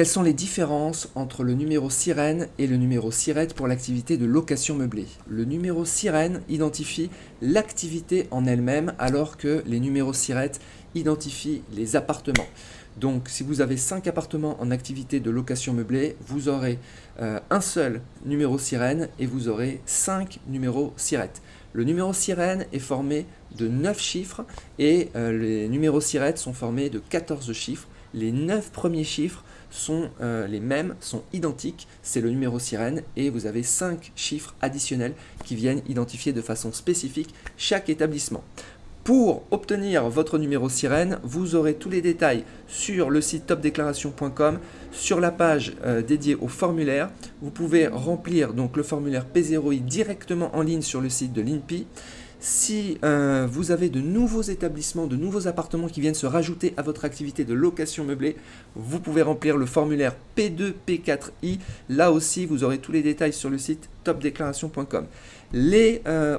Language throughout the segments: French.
Quelles sont les différences entre le numéro SIREN et le numéro SIRET pour l'activité de location meublée? Le numéro SIREN identifie l'activité en elle-même, alors que les numéros SIRET identifient les appartements. Donc si vous avez 5 appartements en activité de location meublée, vous aurez un seul numéro SIREN et vous aurez 5 numéros SIRET. Le numéro SIREN est formé de 9 chiffres et les numéros SIRET sont formés de 14 chiffres. Les 9 premiers chiffres sont les mêmes, sont identiques, c'est le numéro SIREN, et vous avez 5 chiffres additionnels qui viennent identifier de façon spécifique chaque établissement. Pour obtenir votre numéro SIREN, vous aurez tous les détails sur le site topdéclaration.com, sur la page dédiée au formulaire. Vous pouvez remplir donc le formulaire P0I directement en ligne sur le site de l'INPI. Si vous avez de nouveaux établissements, de nouveaux appartements qui viennent se rajouter à votre activité de location meublée, vous pouvez remplir le formulaire P2, P4I. Là aussi, vous aurez tous les détails sur le site topdéclaration.com.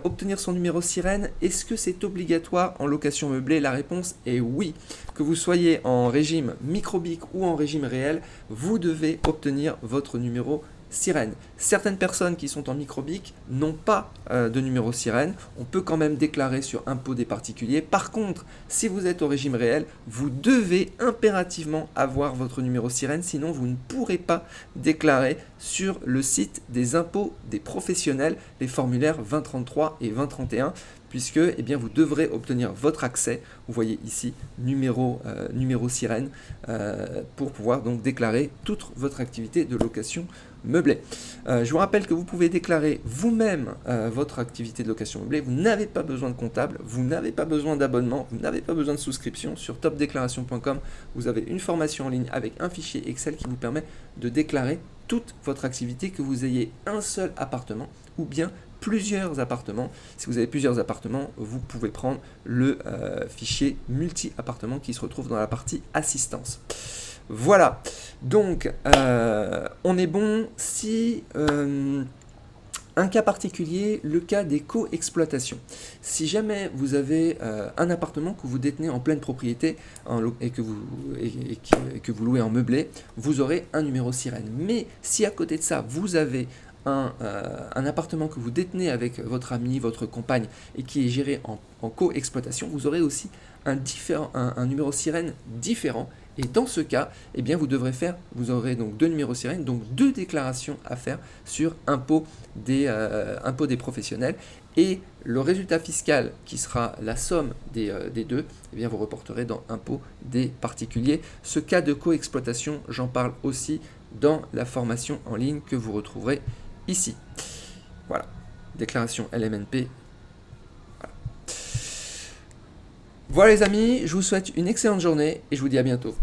Obtenir son numéro SIREN, est-ce que c'est obligatoire en location meublée? La réponse est oui. Que vous soyez en régime microbique ou en régime réel, vous devez obtenir votre numéro SIREN. Certaines personnes qui sont en microbique n'ont pas de numéro SIREN. On peut quand même déclarer sur impôt des particuliers. Par contre, si vous êtes au régime réel, vous devez impérativement avoir votre numéro SIREN, sinon vous ne pourrez pas déclarer sur le site des impôts des professionnels, les formulaires 2033 et 2031, puisque vous devrez obtenir votre accès, vous voyez ici, numéro SIREN, pour pouvoir donc déclarer toute votre activité de location meublée. Je vous rappelle que vous pouvez déclarer vous-même votre activité de location meublée. Vous n'avez pas besoin de comptable, vous n'avez pas besoin d'abonnement, vous n'avez pas besoin de souscription. Sur topdéclaration.com, vous avez une formation en ligne avec un fichier Excel qui vous permet de déclarer toute votre activité, que vous ayez un seul appartement ou bien plusieurs appartements. Si vous avez plusieurs appartements, vous pouvez prendre le fichier multi-appartement qui se retrouve dans la partie assistance. Voilà, donc on est bon. Si un cas particulier, le cas des co-exploitations. Si jamais vous avez un appartement que vous détenez en pleine propriété et que vous louez en meublé, vous aurez un numéro SIREN. Mais si à côté de ça, vous avez un appartement que vous détenez avec votre ami, votre compagne, et qui est géré en co-exploitation, vous aurez aussi un numéro SIREN différent. Et dans ce cas, vous aurez donc 2 numéros SIREN, donc 2 déclarations à faire sur impôt des professionnels. Et le résultat fiscal, qui sera la somme des deux, vous reporterez dans impôt des particuliers. Ce cas de coexploitation, j'en parle aussi dans la formation en ligne que vous retrouverez ici. Voilà, déclaration LMNP. Voilà les amis, je vous souhaite une excellente journée et je vous dis à bientôt.